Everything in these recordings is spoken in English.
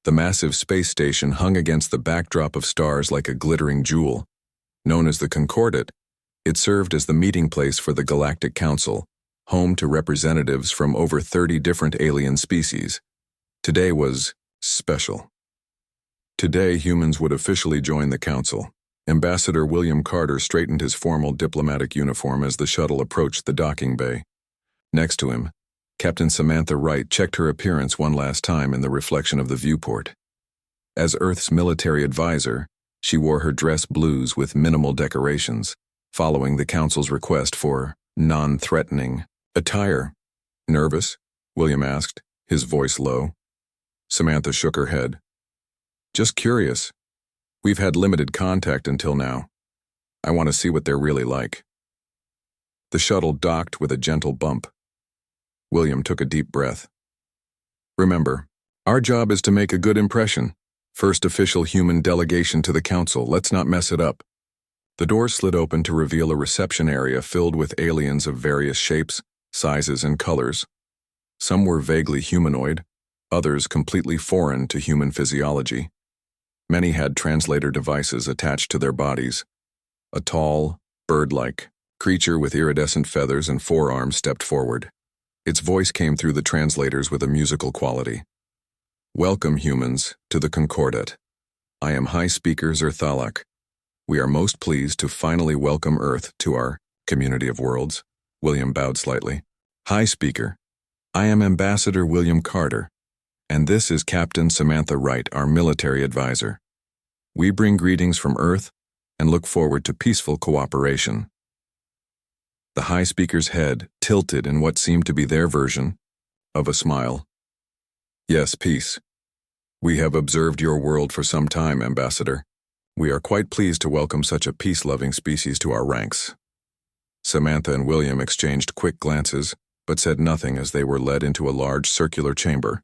The massive space station hung against the backdrop of stars like a glittering jewel. Known as the Concordat, it served as the meeting place for the Galactic Council, home to representatives from over 30 different alien species. Today was special. Today, humans would officially join the council. Ambassador William Carter straightened his formal diplomatic uniform as the shuttle approached the docking bay. Next to him, Captain Samantha Wright checked her appearance one last time in the reflection of the viewport. As Earth's military advisor, she wore her dress blues with minimal decorations, following the council's request for non-threatening attire. "Nervous?" William asked, his voice low. Samantha shook her head. "Just curious. We've had limited contact until now. I want to see what they're really like." The shuttle docked with a gentle bump. William took a deep breath. "Remember, our job is to make a good impression. First official human delegation to the council. Let's not mess it up." The doors slid open to reveal a reception area filled with aliens of various shapes, sizes, and colors. Some were vaguely humanoid, others completely foreign to human physiology. Many had translator devices attached to their bodies. A tall, bird-like creature with iridescent feathers and forearms stepped forward. Its voice came through the translators with a musical quality. "Welcome, humans, to the Concordat. I am High Speaker Zerthalak. We are most pleased to finally welcome Earth to our community of worlds." William bowed slightly. "High Speaker, I am Ambassador William Carter, and this is Captain Samantha Wright, our military advisor. We bring greetings from Earth and look forward to peaceful cooperation." The High Speaker's head tilted in what seemed to be their version of a smile. "Yes, peace. We have observed your world for some time, Ambassador. We are quite pleased to welcome such a peace-loving species to our ranks." Samantha and William exchanged quick glances, but said nothing as they were led into a large circular chamber.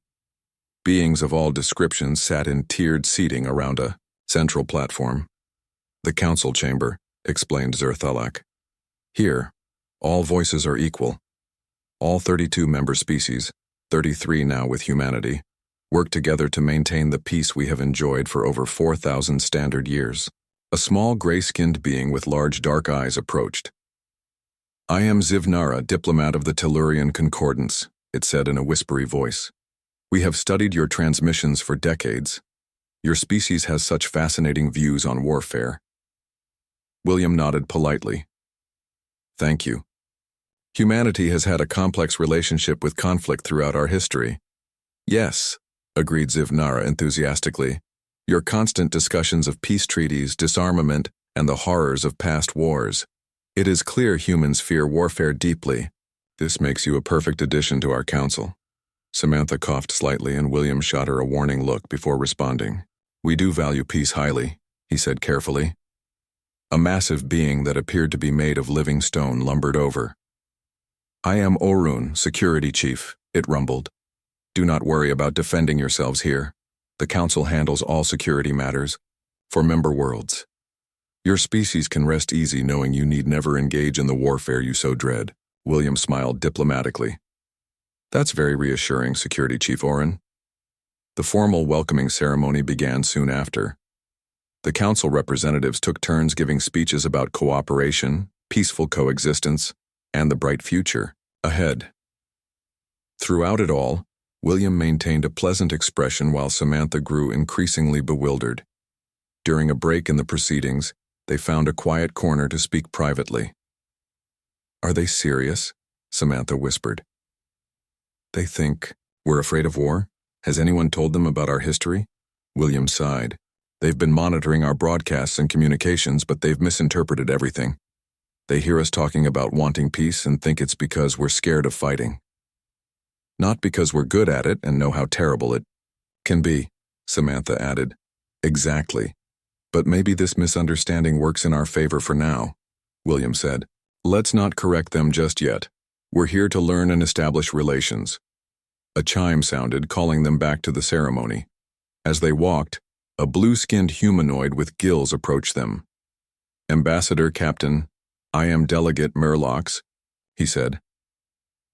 Beings of all descriptions sat in tiered seating around a central platform. "The council chamber," explained Zerthalak. "Here, all voices are equal. All 32 member species, 33 now with humanity, work together to maintain the peace we have enjoyed for over 4,000 standard years." A small gray-skinned being with large dark eyes approached. "I am Zivnara, diplomat of the Tellurian Concordance," it said in a whispery voice. "We have studied your transmissions for decades. Your species has such fascinating views on warfare." William nodded politely. "Thank you. Humanity has had a complex relationship with conflict throughout our history." "Yes," agreed Zivnara enthusiastically. "Your constant discussions of peace treaties, disarmament, and the horrors of past wars. It is clear humans fear warfare deeply. This makes you a perfect addition to our council." Samantha coughed slightly and William shot her a warning look before responding. "We do value peace highly," he said carefully. A massive being that appeared to be made of living stone lumbered over. "I am Orun, security chief," it rumbled. "Do not worry about defending yourselves here. The council handles all security matters for member worlds. Your species can rest easy knowing you need never engage in the warfare you so dread." William smiled diplomatically. "That's very reassuring, Security Chief Orun." The formal welcoming ceremony began soon after. The council representatives took turns giving speeches about cooperation, peaceful coexistence, and the bright future ahead. Throughout it all, William maintained a pleasant expression while Samantha grew increasingly bewildered. During a break in the proceedings, they found a quiet corner to speak privately. "Are they serious?" Samantha whispered. "They think we're afraid of war? Has anyone told them about our history?" William sighed. "They've been monitoring our broadcasts and communications, but they've misinterpreted everything. They hear us talking about wanting peace and think it's because we're scared of fighting. Not because we're good at it and know how terrible it can be," Samantha added. "Exactly. But maybe this misunderstanding works in our favor for now," William said. "Let's not correct them just yet. We're here to learn and establish relations." A chime sounded, calling them back to the ceremony. As they walked, a blue-skinned humanoid with gills approached them. "Ambassador Captain, I am Delegate Murlocs," he said.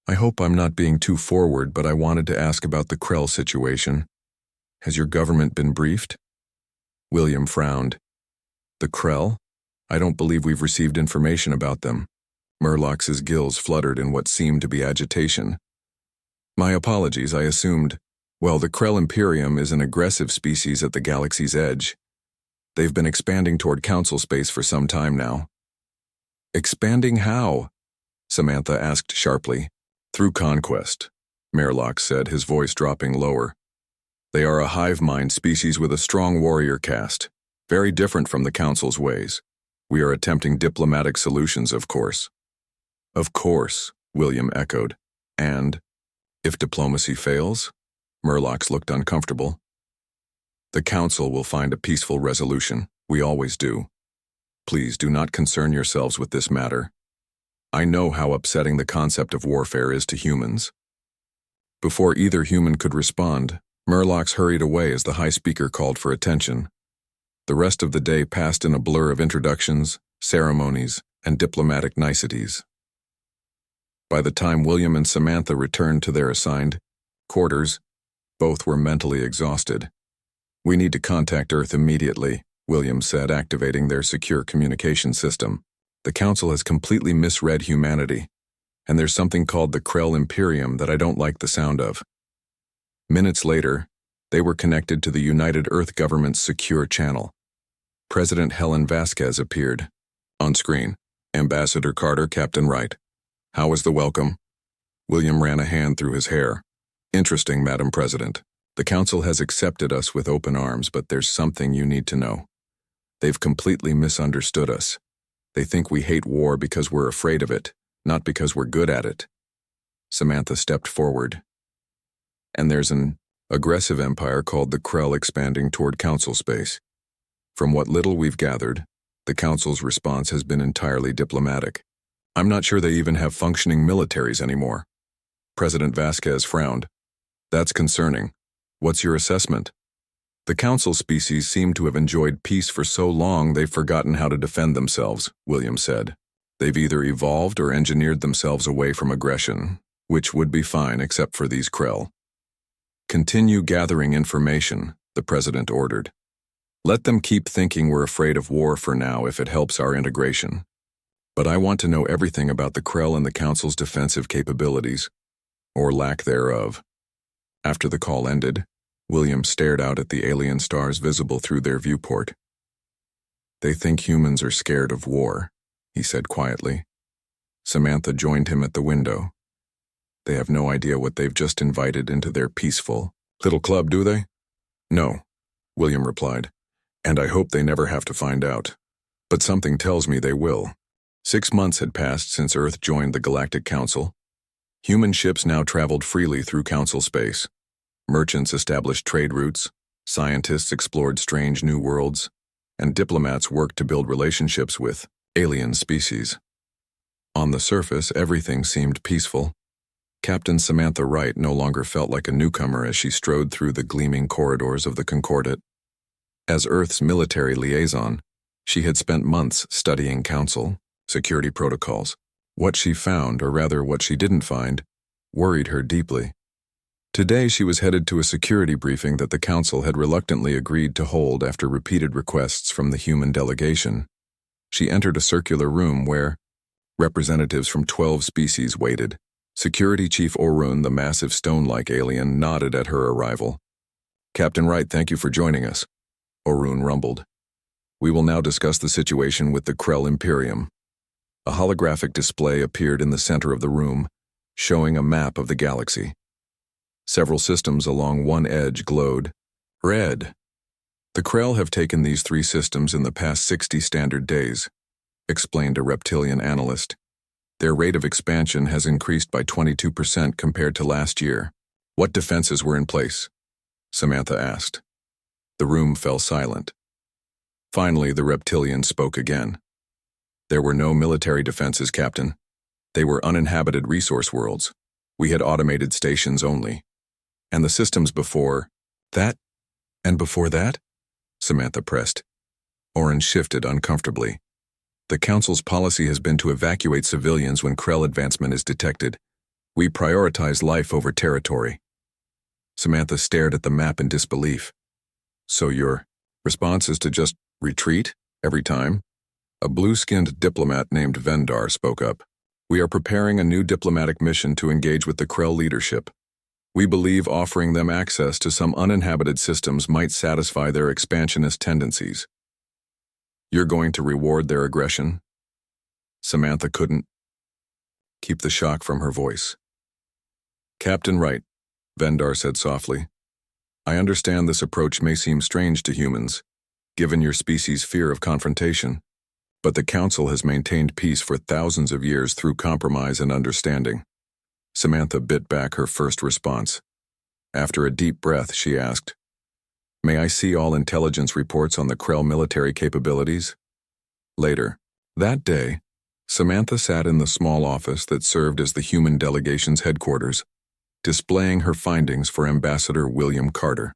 "I hope I'm not being too forward, but I wanted to ask about the Krell situation. Has your government been briefed? William frowned. The Krell? I don't believe we've received information about them. Murlock's gills fluttered in what seemed to be agitation. My apologies, I assumed. Well, the Krell Imperium is an aggressive species at the galaxy's edge. They've been expanding toward Council space for some time now. Expanding how? Samantha asked sharply. Through conquest, Murlock said, his voice dropping lower. They are a hive mind species with a strong warrior caste, very different from the Council's ways. We are attempting diplomatic solutions, of course. Of course, William echoed. And, if diplomacy fails? Murlock looked uncomfortable. The Council will find a peaceful resolution. We always do. Please do not concern yourselves with this matter. I know how upsetting the concept of warfare is to humans. Before either human could respond, Murlock hurried away as the high speaker called for attention. The rest of the day passed in a blur of introductions, ceremonies, and diplomatic niceties. By the time William and Samantha returned to their assigned quarters, both were mentally exhausted. We need to contact Earth immediately, William said, activating their secure communication system. The Council has completely misread humanity, and there's something called the Krell Imperium that I don't like the sound of. Minutes later, they were connected to the United Earth government's secure channel. President Helen Vasquez appeared. On screen, Ambassador Carter, Captain Wright. How was the welcome? William ran a hand through his hair. Interesting, Madam President. The Council has accepted us with open arms, but there's something you need to know. They've completely misunderstood us. They think we hate war because we're afraid of it, not because we're good at it. Samantha stepped forward. And there's an aggressive empire called the Krell expanding toward Council space. From what little we've gathered, the Council's response has been entirely diplomatic. I'm not sure they even have functioning militaries anymore. President Vasquez frowned. That's concerning. What's your assessment? The Council species seem to have enjoyed peace for so long they've forgotten how to defend themselves, William said. They've either evolved or engineered themselves away from aggression, which would be fine except for these Krell. Continue gathering information, the President ordered. Let them keep thinking we're afraid of war for now if it helps our integration. But I want to know everything about the Krell and the Council's defensive capabilities, or lack thereof. After the call ended, William stared out at the alien stars visible through their viewport. They think humans are scared of war, he said quietly. Samantha joined him at the window. They have no idea what they've just invited into their peaceful little club, do they? No, William replied, and I hope they never have to find out. But something tells me they will. 6 months had passed since Earth joined the Galactic Council. Human ships now traveled freely through Council space. Merchants established trade routes, scientists explored strange new worlds, and diplomats worked to build relationships with alien species. On the surface, everything seemed peaceful. Captain Samantha Wright no longer felt like a newcomer as she strode through the gleaming corridors of the Concordat. As Earth's military liaison, she had spent months studying Council, security protocols. What she found, or rather what she didn't find, worried her deeply. Today she was headed to a security briefing that the Council had reluctantly agreed to hold after repeated requests from the human delegation. She entered a circular room where representatives from 12 species waited. Security Chief Orun, the massive stone-like alien, nodded at her arrival. Captain Wright, thank you for joining us, Orun rumbled. We will now discuss the situation with the Krell Imperium. A holographic display appeared in the center of the room, showing a map of the galaxy. Several systems along one edge glowed red. The Krell have taken these 3 systems in the past 60 standard days, explained a reptilian analyst. Their rate of expansion has increased by 22% compared to last year. What defenses were in place? Samantha asked. The room fell silent. Finally, the reptilian spoke again. There were no military defenses, Captain. They were uninhabited resource worlds. We had automated stations only. And the systems before that, and before that? Samantha pressed. Orun shifted uncomfortably. The Council's policy has been to evacuate civilians when Krell advancement is detected. We prioritize life over territory. Samantha stared at the map in disbelief. So your response is to just retreat every time? A blue-skinned diplomat named Vendar spoke up. We are preparing a new diplomatic mission to engage with the Krell leadership. We believe offering them access to some uninhabited systems might satisfy their expansionist tendencies. You're going to reward their aggression? Samantha couldn't keep the shock from her voice. Captain Wright, Vendar said softly. I understand this approach may seem strange to humans, given your species' fear of confrontation, but the Council has maintained peace for thousands of years through compromise and understanding. Samantha bit back her first response. After a deep breath, she asked, May I see all intelligence reports on the Krell military capabilities? Later, that day, Samantha sat in the small office that served as the human delegation's headquarters, displaying her findings for Ambassador William Carter.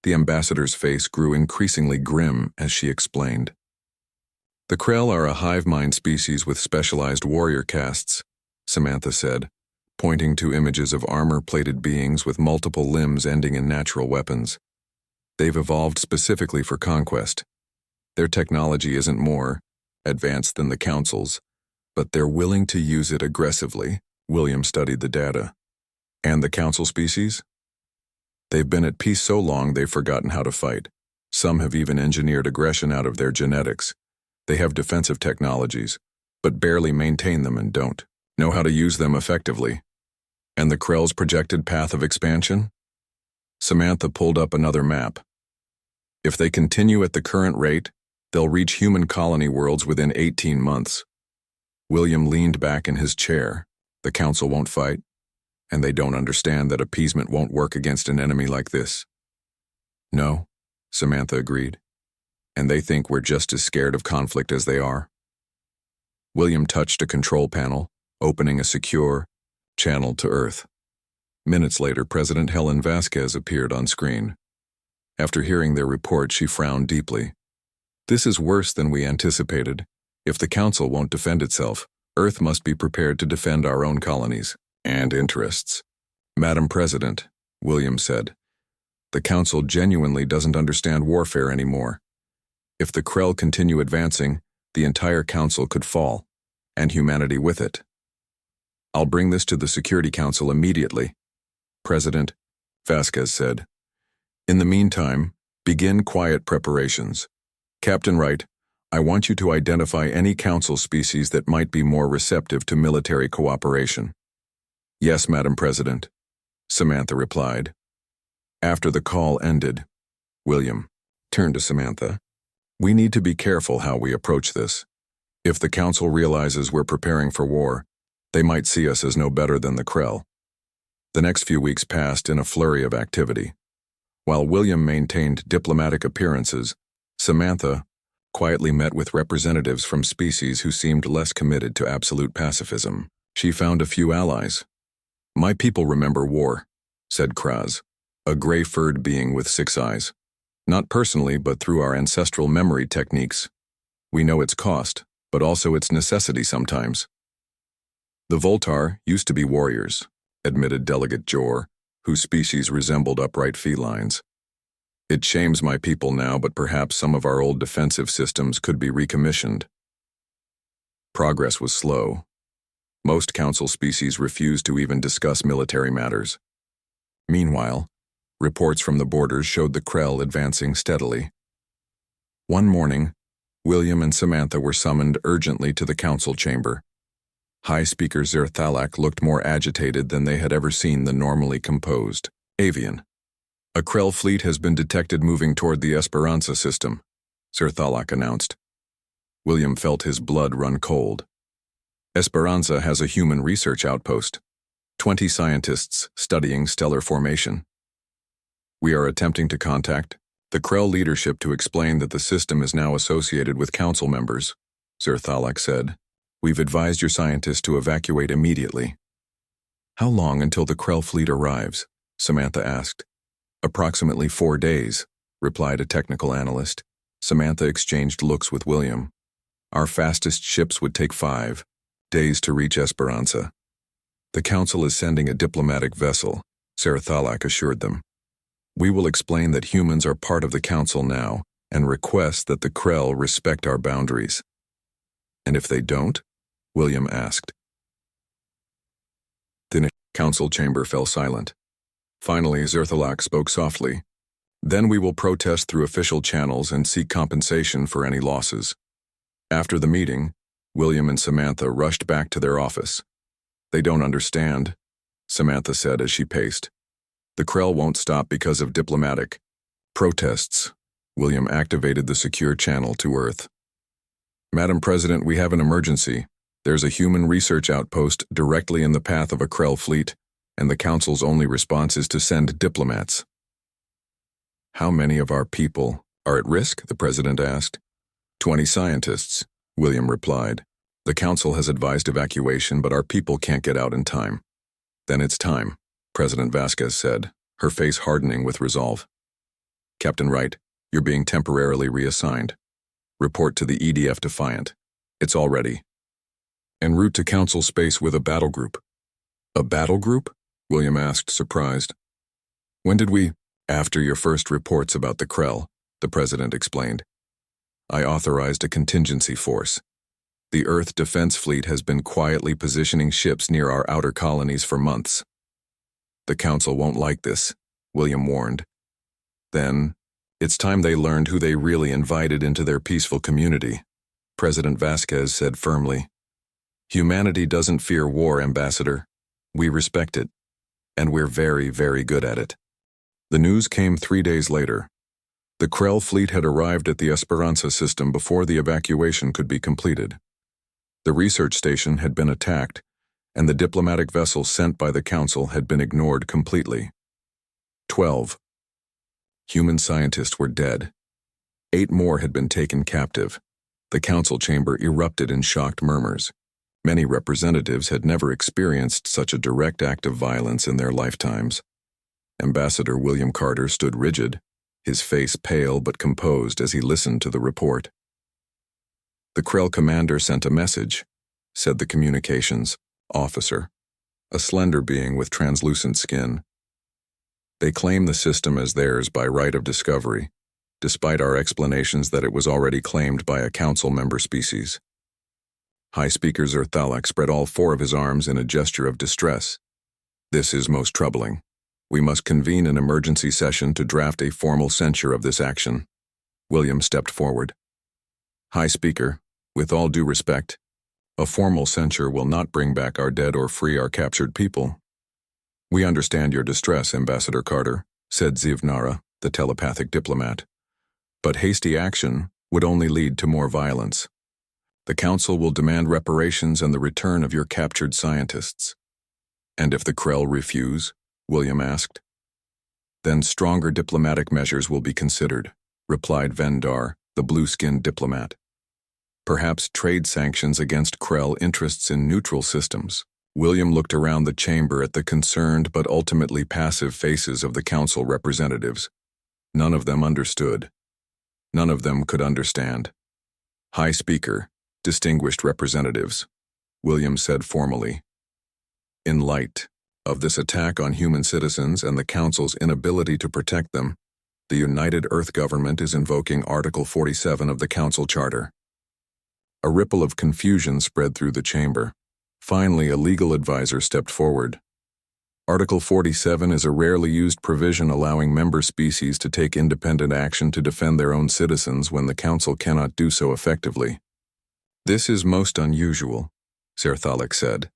The ambassador's face grew increasingly grim as she explained. The Krell are a hive mind species with specialized warrior castes, Samantha said, pointing to images of armor-plated beings with multiple limbs ending in natural weapons. They've evolved specifically for conquest. Their technology isn't more advanced than the Council's, but they're willing to use it aggressively. William studied the data. And the Council species? They've been at peace so long they've forgotten how to fight. Some have even engineered aggression out of their genetics. They have defensive technologies, but barely maintain them and don't know how to use them effectively. And the Krell's projected path of expansion? Samantha pulled up another map. If they continue at the current rate, they'll reach human colony worlds within 18 months. William leaned back in his chair. The Council won't fight, and they don't understand that appeasement won't work against an enemy like this. No, Samantha agreed. And they think we're just as scared of conflict as they are. William touched a control panel, opening a secure channel to Earth. Minutes later, President Helen Vasquez appeared on screen. After hearing their report, she frowned deeply. This is worse than we anticipated. If the Council won't defend itself, Earth must be prepared to defend our own colonies and interests. Madam President, William said, the Council genuinely doesn't understand warfare anymore. If the Krell continue advancing, the entire Council could fall, and humanity with it. I'll bring this to the Security Council immediately, President Vasquez said. In the meantime, begin quiet preparations. Captain Wright, I want you to identify any Council species that might be more receptive to military cooperation. Yes, Madam President, Samantha replied. After the call ended, William turned to Samantha. We need to be careful how we approach this. If the Council realizes we're preparing for war, they might see us as no better than the Krell. The next few weeks passed in a flurry of activity. While William maintained diplomatic appearances, Samantha quietly met with representatives from species who seemed less committed to absolute pacifism. She found a few allies. My people remember war, said Kraz, a gray-furred being with 6 eyes. Not personally, but through our ancestral memory techniques. We know its cost, but also its necessity sometimes. The Voltar used to be warriors, admitted Delegate Jor, whose species resembled upright felines. It shames my people now, but perhaps some of our old defensive systems could be recommissioned. Progress was slow. Most Council species refused to even discuss military matters. Meanwhile, reports from the borders showed the Krell advancing steadily. One morning, William and Samantha were summoned urgently to the Council chamber. High Speaker Zerthalak looked more agitated than they had ever seen the normally composed avian. A Krell fleet has been detected moving toward the Esperanza system, Zerthalak announced. William felt his blood run cold. Esperanza has a human research outpost, 20 scientists studying stellar formation. We are attempting to contact the Krell leadership to explain that the system is now associated with Council members, Zerthalak said. We've advised your scientists to evacuate immediately. How long until the Krell fleet arrives? Samantha asked. Approximately 4 days, replied a technical analyst. Samantha exchanged looks with William. Our fastest ships would take 5 days to reach Esperanza. The Council is sending a diplomatic vessel, Sarathalak assured them. We will explain that humans are part of the council now and request that the Krell respect our boundaries. And if they don't? William asked. The council chamber fell silent. Finally, Sarathalak spoke softly. Then we will protest through official channels and seek compensation for any losses. After the meeting, William and Samantha rushed back to their office. They don't understand, Samantha said as she paced. The Krell won't stop because of diplomatic protests. William activated the secure channel to Earth. Madam President, we have an emergency. There's a human research outpost directly in the path of a Krell fleet, and the Council's only response is to send diplomats. How many of our people are at risk? The President asked. 20 scientists, William replied. The Council has advised evacuation, but our people can't get out in time. Then it's time, President Vasquez said, her face hardening with resolve. Captain Wright, you're being temporarily reassigned. Report to the EDF Defiant. It's all ready. En route to Council space with a battle group. A battle group? William asked, surprised. When did we? After your first reports about the Krell, the President explained. I authorized a contingency force. The Earth Defense Fleet has been quietly positioning ships near our outer colonies for months. The Council won't like this, William warned. Then, it's time they learned who they really invited into their peaceful community, President Vasquez said firmly. Humanity doesn't fear war, Ambassador. We respect it. And we're very, very good at it. The news came 3 days later. The Krell fleet had arrived at the Esperanza system before the evacuation could be completed. The research station had been attacked, and the diplomatic vessels sent by the Council had been ignored completely. 12. Human scientists were dead. 8 more had been taken captive. The Council chamber erupted in shocked murmurs. Many representatives had never experienced such a direct act of violence in their lifetimes. Ambassador William Carter stood rigid, his face pale but composed as he listened to the report. The Krell commander sent a message, said the communications officer, a slender being with translucent skin. They claim the system as theirs by right of discovery, despite our explanations that it was already claimed by a council member species. High Speaker Sarathalak spread all 4 of his arms in a gesture of distress. This is most troubling. We must convene an emergency session to draft a formal censure of this action. William stepped forward. High Speaker, with all due respect, a formal censure will not bring back our dead or free our captured people. We understand your distress, Ambassador Carter, said Zivnara, the telepathic diplomat. But hasty action would only lead to more violence. The Council will demand reparations and the return of your captured scientists. And if the Krell refuse? William asked. Then stronger diplomatic measures will be considered, replied Vendar, the blue-skinned diplomat. Perhaps trade sanctions against Krell interests in neutral systems. William looked around the chamber at the concerned but ultimately passive faces of the Council representatives. None of them understood. None of them could understand. High Speaker, distinguished representatives, William said formally. In light of this attack on human citizens and the Council's inability to protect them, the United Earth Government is invoking Article 47 of the Council Charter. A ripple of confusion spread through the chamber. Finally, a legal advisor stepped forward. Article 47 is a rarely used provision allowing member species to take independent action to defend their own citizens when the Council cannot do so effectively. This is most unusual, Sarathalak said.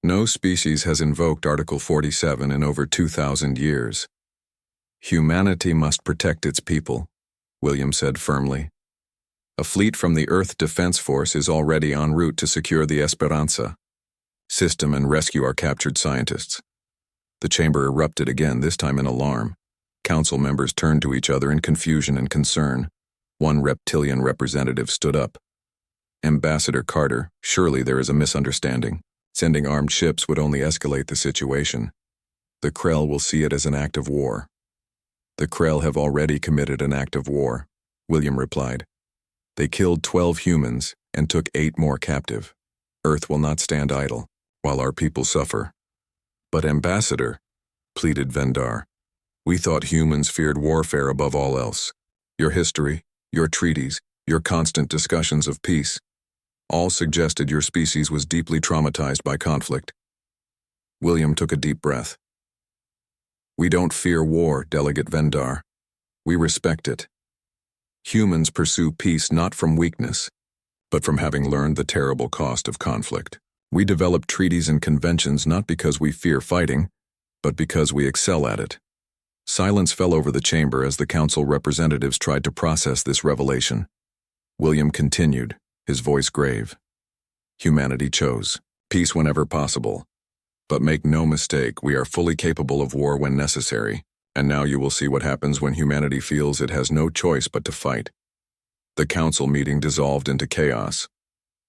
No species has invoked Article 47 in over 2,000 years. Humanity must protect its people, William said firmly. A fleet from the Earth Defense Force is already en route to secure the Esperanza system and rescue our captured scientists. The chamber erupted again, this time in alarm. Council members turned to each other in confusion and concern. One reptilian representative stood up. Ambassador Carter, surely there is a misunderstanding. Sending armed ships would only escalate the situation. The Krell will see it as an act of war. The Krell have already committed an act of war, William replied. They killed 12 humans and took 8 more captive. Earth will not stand idle while our people suffer. But Ambassador, pleaded Vendar. "We thought humans feared warfare above all else. Your history, your treaties, your constant discussions of peace, all suggested your species was deeply traumatized by conflict." William took a deep breath. "We don't fear war, Delegate Vendar. We respect it. Humans pursue peace not from weakness, but from having learned the terrible cost of conflict. We develop treaties and conventions not because we fear fighting, but because we excel at it." Silence fell over the chamber as the council representatives tried to process this revelation. William continued, his voice grave. "Humanity chose peace whenever possible. But make no mistake, we are fully capable of war when necessary, and now you will see what happens when humanity feels it has no choice but to fight." The council meeting dissolved into chaos.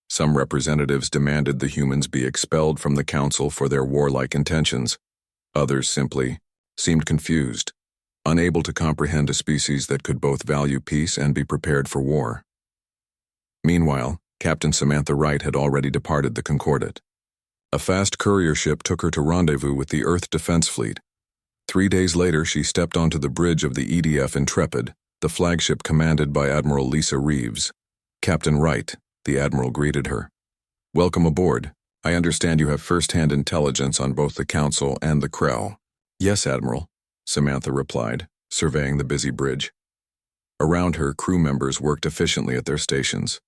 Some representatives demanded the humans be expelled from the council for their warlike intentions. Others simply seemed confused, unable to comprehend a species that could both value peace and be prepared for war. Meanwhile, Captain Samantha Wright had already departed the Concordat. A fast courier ship took her to rendezvous with the Earth Defense Fleet. 3 days later, she stepped onto the bridge of the EDF Intrepid, the flagship commanded by Admiral Lisa Reeves. "Captain Wright," the Admiral greeted her. "Welcome aboard. I understand you have first-hand intelligence on both the Council and the Krell." "Yes, Admiral," Samantha replied, surveying the busy bridge. Around her, crew members worked efficiently at their stations.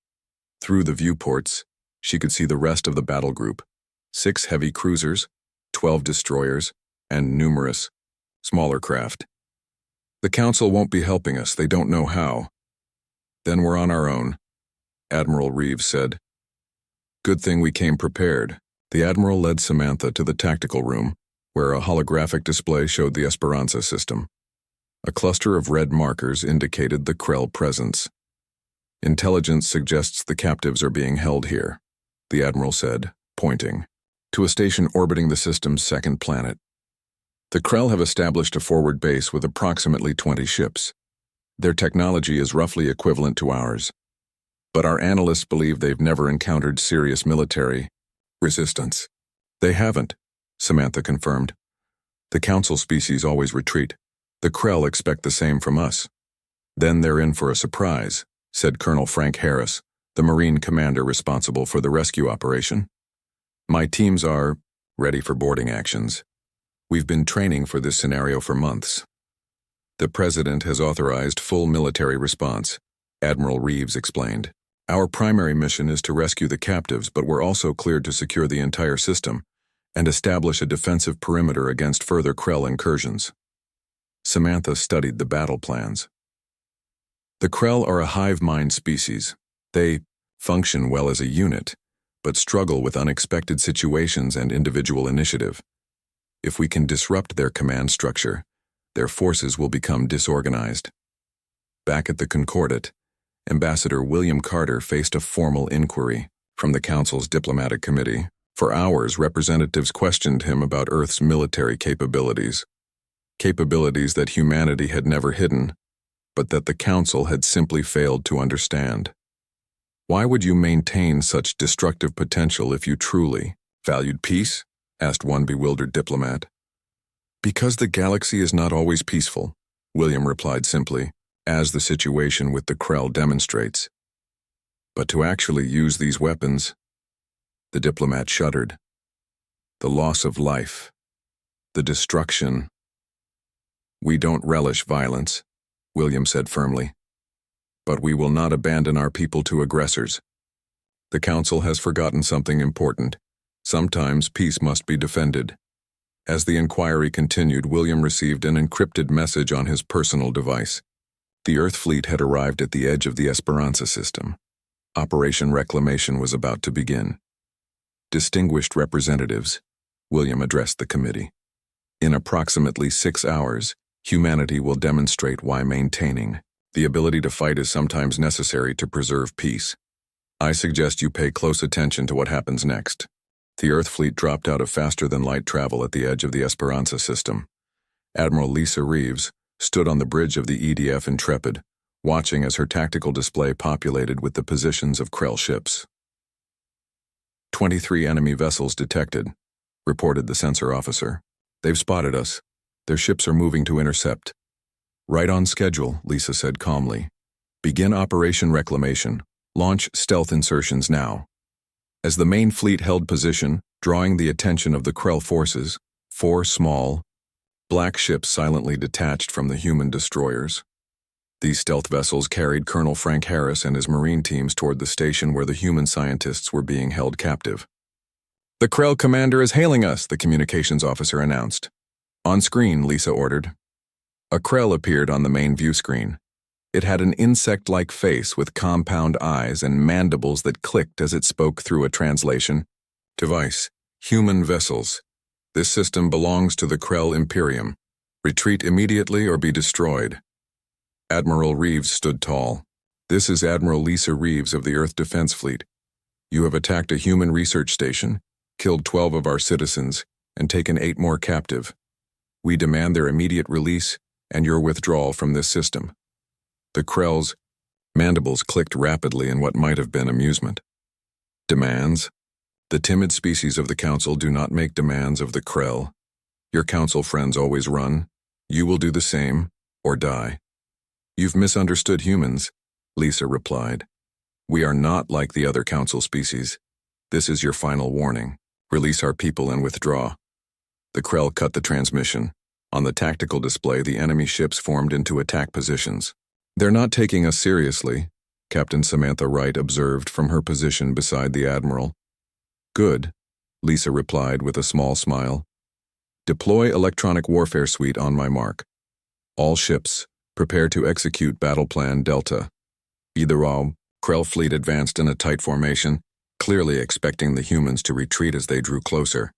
Through the viewports, she could see the rest of the battle group: 6 heavy cruisers, 12 destroyers, and numerous smaller craft. "The Council won't be helping us, they don't know how." "Then we're on our own," Admiral Reeves said. "Good thing we came prepared." The Admiral led Samantha to the tactical room, where a holographic display showed the Esperanza system. A cluster of red markers indicated the Krell presence. "Intelligence suggests the captives are being held here," the Admiral said, pointing to a station orbiting the system's second planet. "The Krell have established a forward base with approximately 20 ships. Their technology is roughly equivalent to ours. But our analysts believe they've never encountered serious military resistance." "They haven't," Samantha confirmed. "The Council species always retreat. The Krell expect the same from us." "Then they're in for a surprise," said Colonel Frank Harris, the Marine commander responsible for the rescue operation. "My teams are ready for boarding actions. We've been training for this scenario for months. The President has authorized full military response," Admiral Reeves explained. "Our primary mission is to rescue the captives, but we're also cleared to secure the entire system and establish a defensive perimeter against further Krell incursions." Samantha studied the battle plans. "The Krell are a hive mind species. They function well as a unit, but struggle with unexpected situations and individual initiative. If we can disrupt their command structure, their forces will become disorganized." Back at the Concordat, Ambassador William Carter faced a formal inquiry from the Council's diplomatic committee. For hours, representatives questioned him about Earth's military capabilities that humanity had never hidden, but that the Council had simply failed to understand. "Why would you maintain such destructive potential if you truly valued peace?" asked one bewildered diplomat. "Because the galaxy is not always peaceful," William replied simply, "as the situation with the Krell demonstrates. But to actually use these weapons..." The diplomat shuddered. "The loss of life, the destruction..." "We don't relish violence," William said firmly. "But we will not abandon our people to aggressors. The Council has forgotten something important. Sometimes peace must be defended." As the inquiry continued, William received an encrypted message on his personal device. The Earth fleet had arrived at the edge of the Esperanza system. Operation Reclamation was about to begin. "Distinguished representatives," William addressed the committee. "In approximately 6 hours, humanity will demonstrate why maintaining the ability to fight is sometimes necessary to preserve peace. I suggest you pay close attention to what happens next." The Earth fleet dropped out of faster-than-light travel at the edge of the Esperanza system. Admiral Lisa Reeves stood on the bridge of the EDF Intrepid, watching as her tactical display populated with the positions of Krell ships. 23 enemy vessels detected, reported the sensor officer. "They've spotted us," Their ships are moving to intercept. Right on schedule, Lisa said calmly. Begin Operation Reclamation. Launch stealth insertions now. As the main fleet held position, drawing the attention of the Krell forces, 4 small, black ships silently detached from the human destroyers. These stealth vessels carried Colonel Frank Harris and his Marine teams toward the station where the human scientists were being held captive. "The Krell commander is hailing us," the communications officer announced. "On screen," Lisa ordered. A Krell appeared on the main view screen. It had an insect-like face with compound eyes and mandibles that clicked as it spoke through a translation. "Device, human vessels. This system belongs to the Krell Imperium. Retreat immediately or be destroyed." Admiral Reeves stood tall. "This is Admiral Lisa Reeves of the Earth Defense Fleet. You have attacked a human research station, killed 12 of our citizens, and taken 8 more captive. We demand their immediate release and your withdrawal from this system." The Krell's mandibles clicked rapidly in what might have been amusement. "Demands? The timid species of the Council do not make demands of the Krell. Your Council friends always run. You will do the same, or die." "You've misunderstood humans," Lisa replied. "We are not like the other Council species. This is your final warning. Release our people and withdraw." The Krell cut the transmission. On the tactical display, the enemy ships formed into attack positions. "They're not taking us seriously," Captain Samantha Wright observed from her position beside the Admiral. "Good," Lisa replied with a small smile. "Deploy Electronic Warfare Suite on my mark. All ships, prepare to execute Battle Plan Delta." Either all, Krell fleet advanced in a tight formation, clearly expecting the humans to retreat as they drew closer.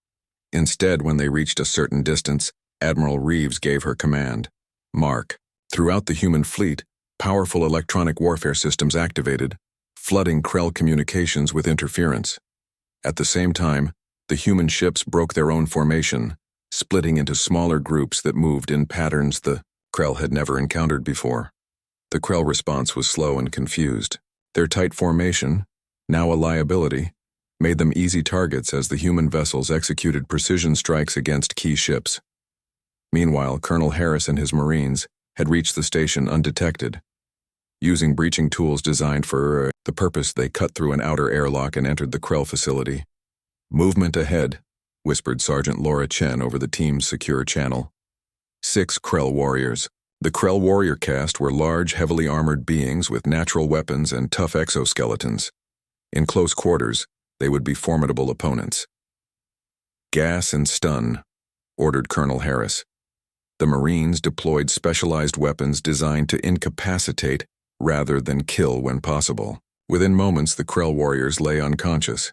Instead, when they reached a certain distance, Admiral Reeves gave her command. "Mark." Throughout the human fleet, powerful electronic warfare systems activated, flooding Krell communications with interference. At the same time, the human ships broke their own formation, splitting into smaller groups that moved in patterns the Krell had never encountered before. The Krell response was slow and confused. Their tight formation, now a liability, made them easy targets as the human vessels executed precision strikes against key ships. Meanwhile, Colonel Harris and his Marines had reached the station undetected. Using breaching tools designed for the purpose, they cut through an outer airlock and entered the Krell facility. "Movement ahead," whispered Sergeant Laura Chen over the team's secure channel. 6 Krell warriors. The Krell warrior caste were large, heavily armored beings with natural weapons and tough exoskeletons. In close quarters, they would be formidable opponents. "Gas and stun," ordered Colonel Harris. The Marines deployed specialized weapons designed to incapacitate rather than kill when possible. Within moments, the Krell warriors lay unconscious,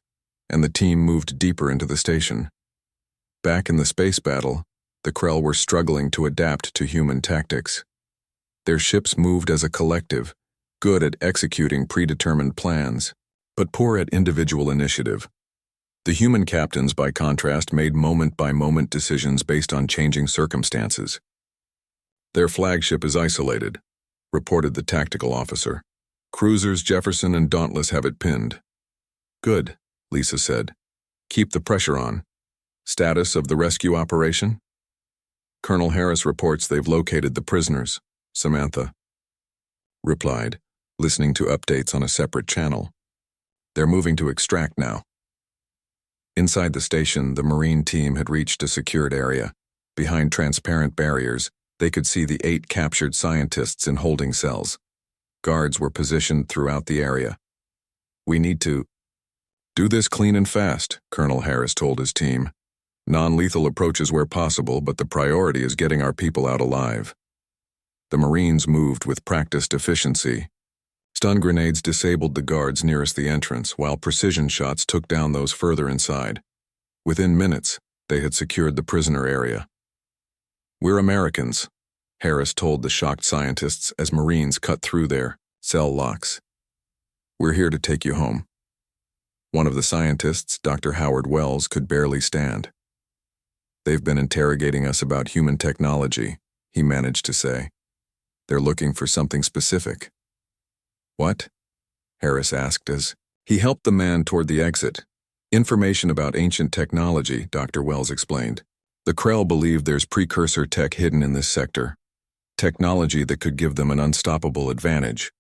and the team moved deeper into the station. Back in the space battle, the Krell were struggling to adapt to human tactics. Their ships moved as a collective, good at executing predetermined plans, but poor at individual initiative. The human captains, by contrast, made moment-by-moment decisions based on changing circumstances. "Their flagship is isolated," reported the tactical officer. "Cruisers Jefferson and Dauntless have it pinned." "Good," Lisa said. "Keep the pressure on. Status of the rescue operation?" "Colonel Harris reports they've located the prisoners," Samantha replied, listening to updates on a separate channel. "They're moving to extract now." Inside the station, the Marine team had reached a secured area. Behind transparent barriers, they could see the 8 captured scientists in holding cells. Guards were positioned throughout the area. "We need to do this clean and fast," Colonel Harris told his team. "Non-lethal approaches where possible, but the priority is getting our people out alive." The Marines moved with practiced efficiency. Stun grenades disabled the guards nearest the entrance, while precision shots took down those further inside. Within minutes, they had secured the prisoner area. "We're Americans," Harris told the shocked scientists as Marines cut through their cell locks. "We're here to take you home." One of the scientists, Dr. Howard Wells, could barely stand. "They've been interrogating us about human technology," he managed to say. "They're looking for something specific." "What?" Harris asked as he helped the man toward the exit. "Information about ancient technology," Dr. Wells explained. The Krell believe there's precursor tech hidden in this sector, technology that could give them an unstoppable advantage.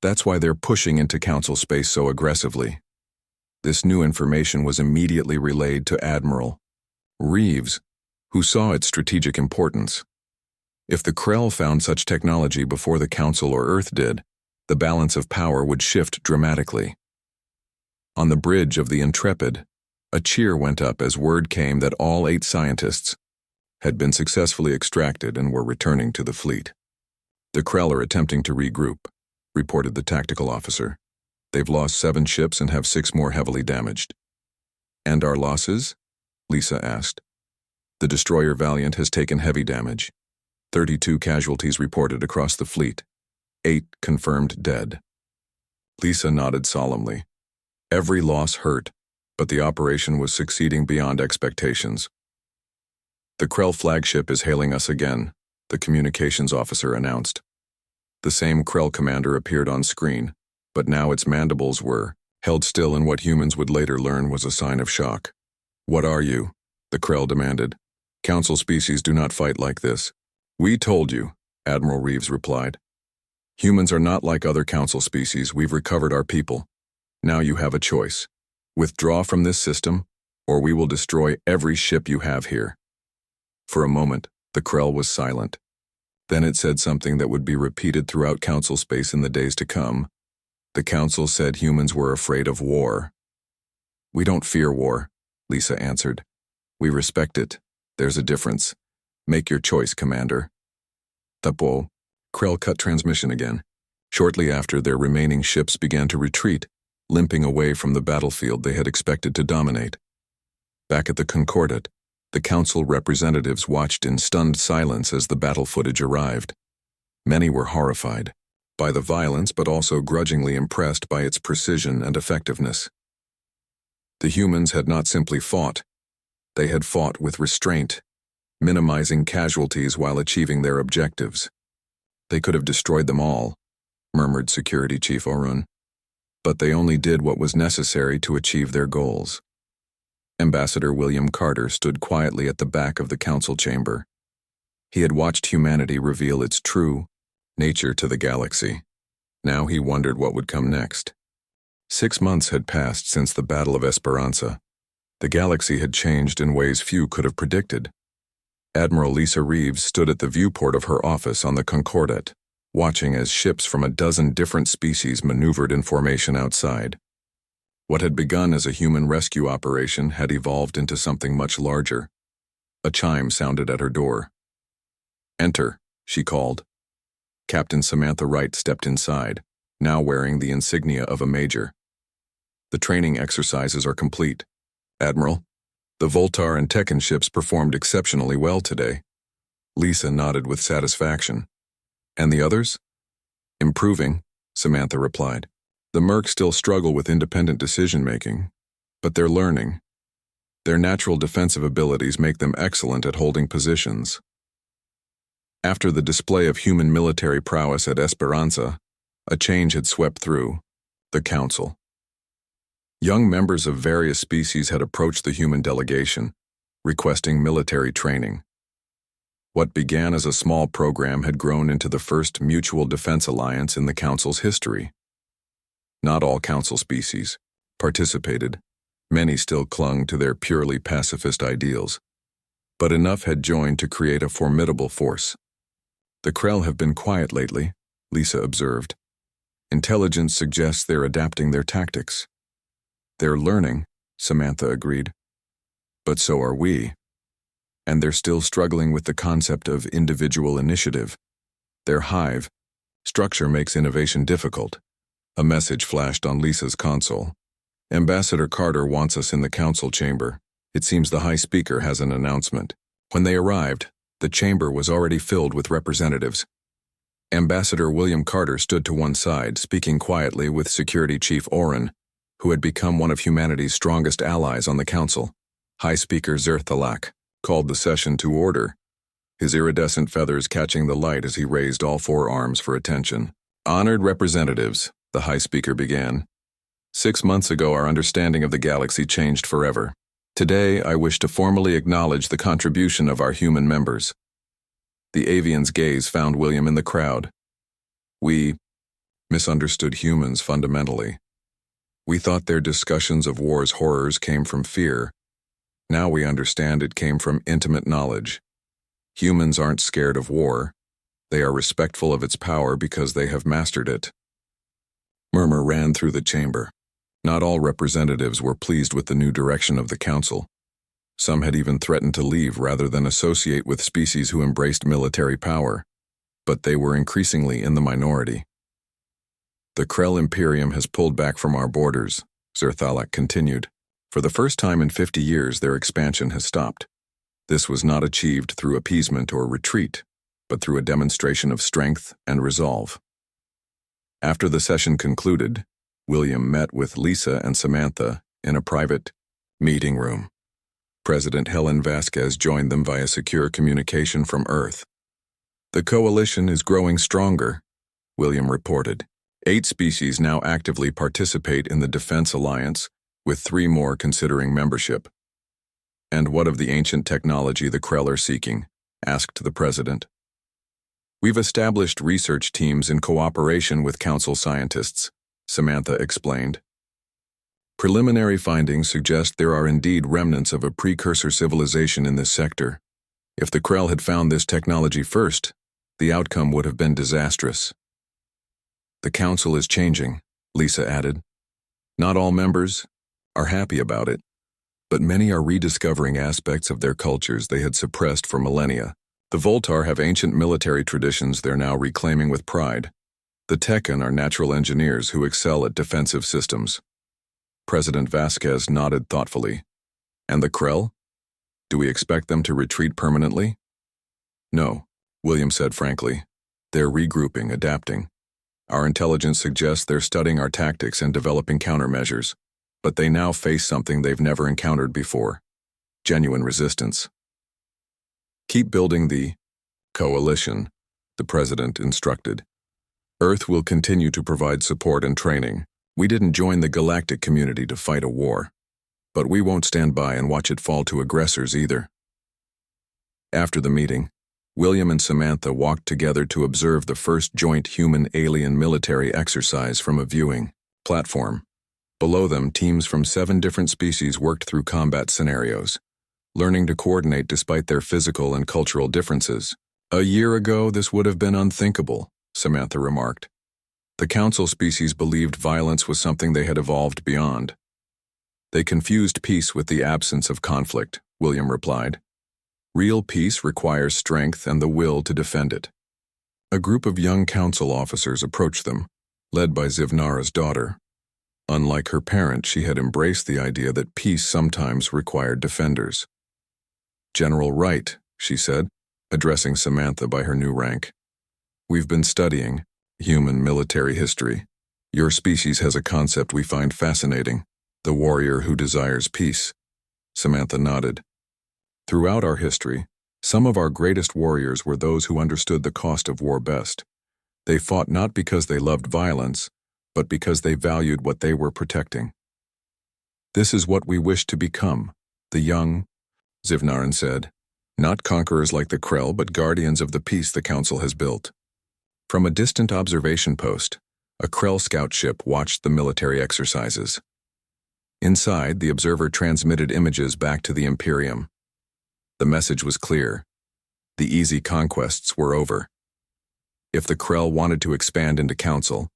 That's why they're pushing into Council space so aggressively. This new information was immediately relayed to Admiral Reeves, who saw its strategic importance. If the Krell found such technology before the Council or Earth did, the balance of power would shift dramatically. On the bridge of the Intrepid, a cheer went up as word came that all 8 scientists had been successfully extracted and were returning to the fleet. The Krell are attempting to regroup, reported the tactical officer. They've lost 7 ships and have 6 more heavily damaged. And our losses? Lisa asked. The destroyer Valiant has taken heavy damage. 32 casualties reported across the fleet. 8 confirmed dead. Lisa nodded solemnly. Every loss hurt, but the operation was succeeding beyond expectations. The Krell flagship is hailing us again, the communications officer announced. The same Krell commander appeared on screen, but now its mandibles were held still in what humans would later learn was a sign of shock. What are you? The Krell demanded. Council species do not fight like this. We told you, Admiral Reeves replied. Humans are not like other Council species. We've recovered our people. Now you have a choice. Withdraw from this system, or we will destroy every ship you have here. For a moment, the Krell was silent. Then it said something that would be repeated throughout Council space in the days to come. The Council said humans were afraid of war. We don't fear war, Lisa answered. We respect it. There's a difference. Make your choice, Commander. Tapo. Krell cut transmission again. Shortly after, their remaining ships began to retreat, limping away from the battlefield they had expected to dominate. Back at the Concordat, the Council representatives watched in stunned silence as the battle footage arrived. Many were horrified by the violence, but also grudgingly impressed by its precision and effectiveness. The humans had not simply fought. They had fought with restraint, minimizing casualties while achieving their objectives. They could have destroyed them all, murmured Security Chief Orun. But they only did what was necessary to achieve their goals. Ambassador William Carter stood quietly at the back of the Council chamber. He had watched humanity reveal its true nature to the galaxy. Now he wondered what would come next. 6 months had passed since the Battle of Esperanza. The galaxy had changed in ways few could have predicted. Admiral Lisa Reeves stood at the viewport of her office on the Concordat, watching as ships from a dozen different species maneuvered in formation outside. What had begun as a human rescue operation had evolved into something much larger. A chime sounded at her door. Enter, she called. Captain Samantha Wright stepped inside, now wearing the insignia of a major. The training exercises are complete. Admiral, the Voltar and Tekken ships performed exceptionally well today. Lisa nodded with satisfaction. And the others? Improving, Samantha replied. The Mercs still struggle with independent decision-making, but they're learning. Their natural defensive abilities make them excellent at holding positions. After the display of human military prowess at Esperanza, a change had swept through the Council. Young members of various species had approached the human delegation, requesting military training. What began as a small program had grown into the first mutual defense alliance in the Council's history. Not all Council species participated. Many still clung to their purely pacifist ideals. But enough had joined to create a formidable force. The Krell have been quiet lately, Lisa observed. Intelligence suggests they're adapting their tactics. They're learning, Samantha agreed. But so are we. And they're still struggling with the concept of individual initiative. Their hive structure makes innovation difficult. A message flashed on Lisa's console. Ambassador Carter wants us in the Council chamber. It seems the High Speaker has an announcement. When they arrived, the chamber was already filled with representatives. Ambassador William Carter stood to one side, speaking quietly with Security Chief Orun, who had become one of humanity's strongest allies on the Council. High Speaker Zerthalak called the session to order, his iridescent feathers catching the light as he raised all 4 arms for attention. Honored representatives, the High Speaker began. 6 months ago, our understanding of the galaxy changed forever. Today, I wish to formally acknowledge the contribution of our human members. The avian's gaze found William in the crowd. We misunderstood humans fundamentally. We thought their discussions of war's horrors came from fear. Now we understand it came from intimate knowledge. Humans aren't scared of war. They are respectful of its power because they have mastered it. Murmur ran through the chamber. Not all representatives were pleased with the new direction of the council. Some had even threatened to leave rather than associate with species who embraced military power. But they were increasingly in the minority. The Krell Imperium has pulled back from our borders, Zerthalak continued. For the first time in 50 years, their expansion has stopped. This was not achieved through appeasement or retreat, but through a demonstration of strength and resolve. After the session concluded, William met with Lisa and Samantha in a private meeting room. President Helen Vasquez joined them via secure communication from Earth. The coalition is growing stronger, William reported. 8 species now actively participate in the Defense Alliance, with 3 more considering membership. And what of the ancient technology the Krell are seeking? Asked the president. We've established research teams in cooperation with council scientists, Samantha explained. Preliminary findings suggest there are indeed remnants of a precursor civilization in this sector. If the Krell had found this technology first, the outcome would have been disastrous. The council is changing, Lisa added. Not all members are happy about it, but many are rediscovering aspects of their cultures they had suppressed for millennia. The Voltar have ancient military traditions they're now reclaiming with pride. The Tekkan are natural engineers who excel at defensive systems. President Vasquez nodded thoughtfully. And the Krell? Do we expect them to retreat permanently? No, William said frankly. They're regrouping, adapting. Our intelligence suggests they're studying our tactics and developing countermeasures, but they now face something they've never encountered before: genuine resistance. Keep building the coalition, the president instructed. Earth will continue to provide support and training. We didn't join the Galactic community to fight a war, but we won't stand by and watch it fall to aggressors either. After the meeting, William and Samantha walked together to observe the first joint human-alien military exercise from a viewing platform. Below them, teams from 7 different species worked through combat scenarios, learning to coordinate despite their physical and cultural differences. A year ago, this would have been unthinkable, Samantha remarked. The council species believed violence was something they had evolved beyond. They confused peace with the absence of conflict, William replied. Real peace requires strength and the will to defend it. A group of young council officers approached them, led by Zivnara's daughter. Unlike her parent, she had embraced the idea that peace sometimes required defenders. General Wright, she said, addressing Samantha by her new rank. We've been studying human military history. Your species has a concept we find fascinating: the warrior who desires peace. Samantha nodded. Throughout our history, some of our greatest warriors were those who understood the cost of war best. They fought not because they loved violence, but because they valued what they were protecting. This is what we wish to become, the young, Zivnaran said. Not conquerors like the Krell, but guardians of the peace the council has built. From a distant observation post, a Krell scout ship watched the military exercises. Inside, the observer transmitted images back to the Imperium. The message was clear. The easy conquests were over. If the Krell wanted to expand into council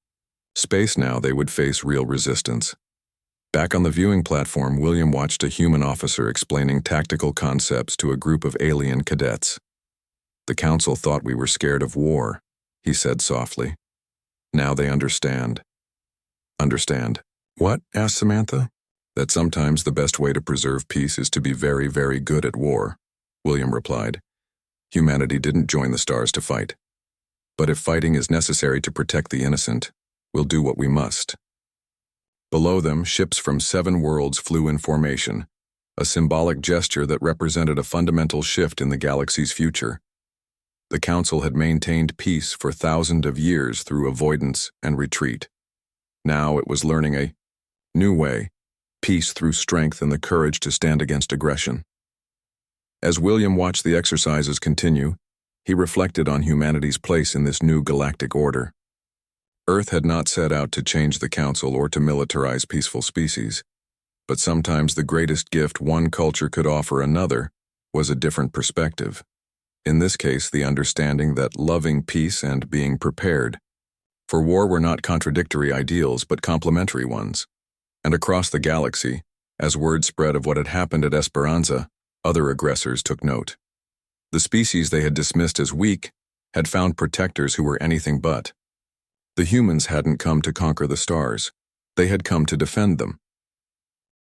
space now, they would face real resistance. Back on the viewing platform, William watched a human officer explaining tactical concepts to a group of alien cadets. The council thought we were scared of war, he said softly. Now they understand. Understand. What? Asked Samantha. That sometimes the best way to preserve peace is to be very, very good at war, William replied. Humanity didn't join the stars to fight. But if fighting is necessary to protect the innocent, we'll do what we must. Below them, ships from 7 worlds flew in formation, a symbolic gesture that represented a fundamental shift in the galaxy's future. The Council had maintained peace for thousands of years through avoidance and retreat. Now it was learning a new way peace through strength and the courage to stand against aggression. As William watched the exercises continue, he reflected on humanity's place in this new galactic order. Earth had not set out to change the Council or to militarize peaceful species, but sometimes the greatest gift one culture could offer another was a different perspective. In this case, the understanding that loving peace and being prepared for war were not contradictory ideals but complementary ones. And across the galaxy, as word spread of what had happened at Esperanza, other aggressors took note. The species they had dismissed as weak had found protectors who were anything but. The humans hadn't come to conquer the stars. They had come to defend them.